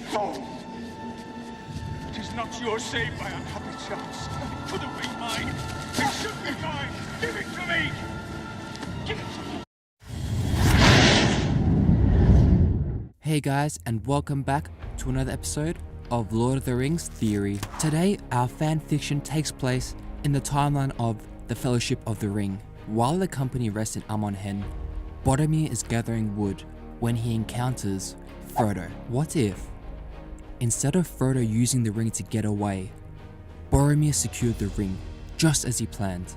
Fool! It is not yours, save by unhappy chance. It could have been mine. It should be mine. Give it to me! Give it to me! Hey guys, and welcome back to another episode of Lord of the Rings Theory. Today, our fan fiction takes place in the timeline of the Fellowship of the Ring. While the company rests in Amon Hen, Boromir is gathering wood when he encounters Frodo. What if, instead of Frodo using the ring to get away, Boromir secured the ring just as he planned,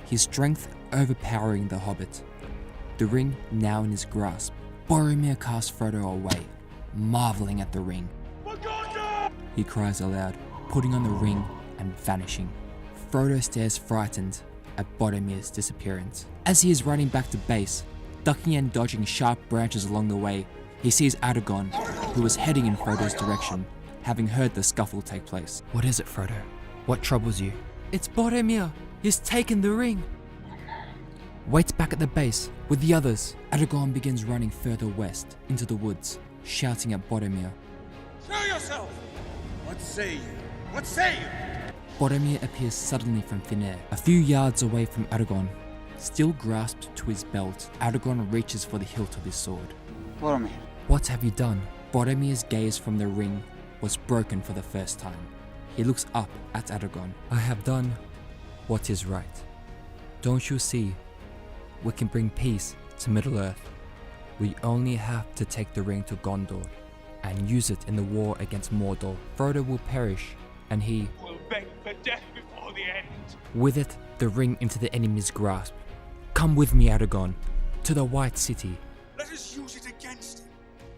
his strength overpowering the Hobbit. The ring now in his grasp, Boromir casts Frodo away, marveling at the ring. He cries aloud, putting on the ring and vanishing. Frodo stares frightened at Boromir's disappearance. As he is running back to base, ducking and dodging sharp branches along the way, he sees Aragorn, who was heading in Frodo's direction, having heard the scuffle take place. What is it, Frodo? What troubles you? It's Boromir! He's taken the ring! Waits back at the base with the others. Aragorn begins running further west into the woods, shouting at Boromir. Show yourself! What say you? What say you? Boromir appears suddenly from thin air, a few yards away from Aragorn. Still grasped to his belt, Aragorn reaches for the hilt of his sword. Boromir. What have you done? Boromir's gaze from the ring was broken for the first time. He looks up at Aragorn. I have done what is right. Don't you see? We can bring peace to Middle-earth. We only have to take the ring to Gondor and use it in the war against Mordor. Frodo will perish, and he Will beg for death before the end. with it the ring into the enemy's grasp. Come with me, Aragorn, to the White City. Let us use it against him.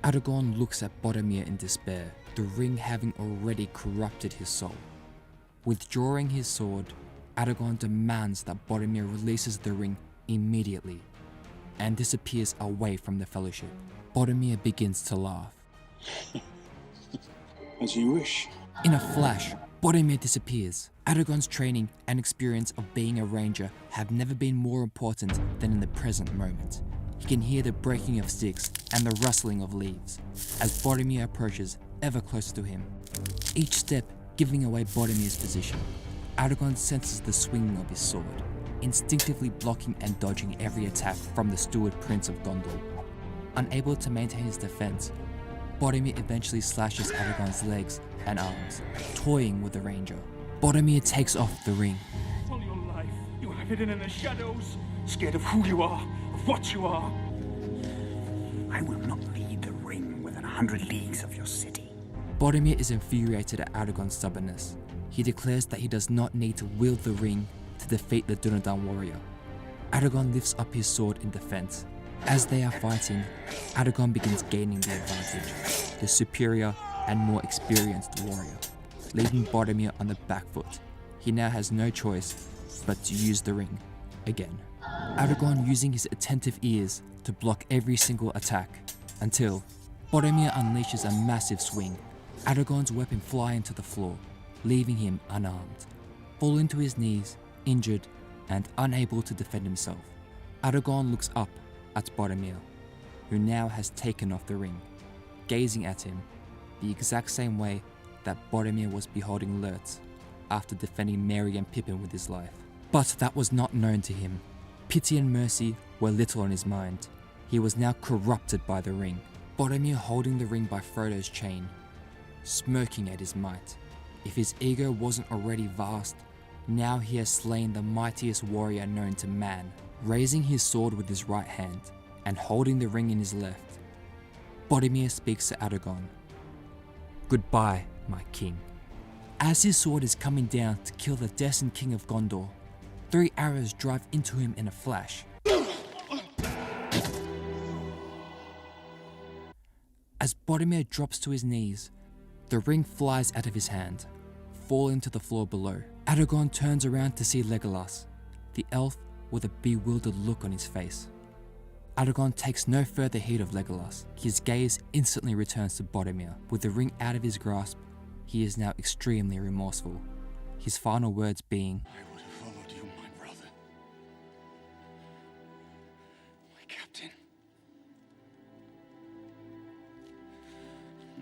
Aragorn looks at Boromir in despair, the ring having already corrupted his soul. Withdrawing his sword, Aragorn demands that Boromir releases the ring immediately and disappears away from the Fellowship. Boromir begins to laugh. As you wish. In a flash, Boromir disappears. Aragorn's training and experience of being a ranger have never been more important than in the present moment. He can hear the breaking of sticks and the rustling of leaves as Boromir approaches ever closer to him, each step giving away Boromir's position. Aragorn senses the swinging of his sword, instinctively blocking and dodging every attack from the Steward Prince of Gondor. Unable to maintain his defense, Boromir eventually slashes Aragorn's legs and arms, toying with the ranger. Boromir takes off the ring. All your life, you have hidden in the shadows, scared of who you are, of what you are. I will not leave the ring within 100 leagues of your city. Boromir is infuriated at Aragorn's stubbornness. He declares that he does not need to wield the ring to defeat the Dunedain warrior. Aragorn lifts up his sword in defense. As they are fighting, Aragorn begins gaining the advantage, the superior and more experienced warrior, leaving Boromir on the back foot. He now has no choice but to use the ring again. Aragorn using his attentive ears to block every single attack until Boromir unleashes a massive swing. Aragorn's weapon flying to the floor, leaving him unarmed, falling to his knees, injured and unable to defend himself. Aragorn looks up at Boromir, who now has taken off the ring, gazing at him the exact same way that Boromir was beholding Lurtz after defending Merry and Pippin with his life. But that was not known to him. Pity and mercy were little on his mind. He was now corrupted by the ring. Boromir holding the ring by Frodo's chain, smirking at his might. If his ego wasn't already vast, now he has slain the mightiest warrior known to man. Raising his sword with his right hand and holding the ring in his left, Boromir speaks to Aragorn. Goodbye, my king. As his sword is coming down to kill the destined king of Gondor, 3 arrows drive into him in a flash. As Boromir drops to his knees, the ring flies out of his hand, falling to the floor below. Aragorn turns around to see Legolas, the elf with a bewildered look on his face. Aragorn takes no further heed of Legolas. His gaze instantly returns to Boromir. With the ring out of his grasp, he is now extremely remorseful, his final words being, I would have followed you, my brother. My captain.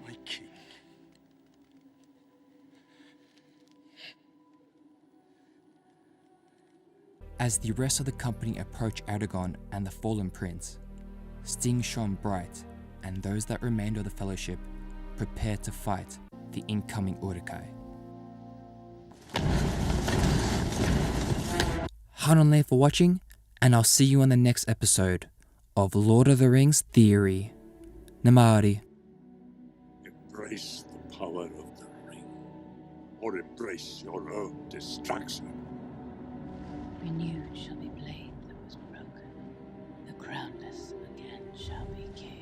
My king. As the rest of the company approached Aragorn and the fallen prince, Sting shone bright, and those that remained of the Fellowship prepared to fight the incoming Uruk-hai. Hanonle for watching, and I'll see you on the next episode of Lord of the Rings Theory. Namaari. Embrace the power of the ring, or embrace your own destruction. Renewed shall be blade that was broken. The crownless again shall be king.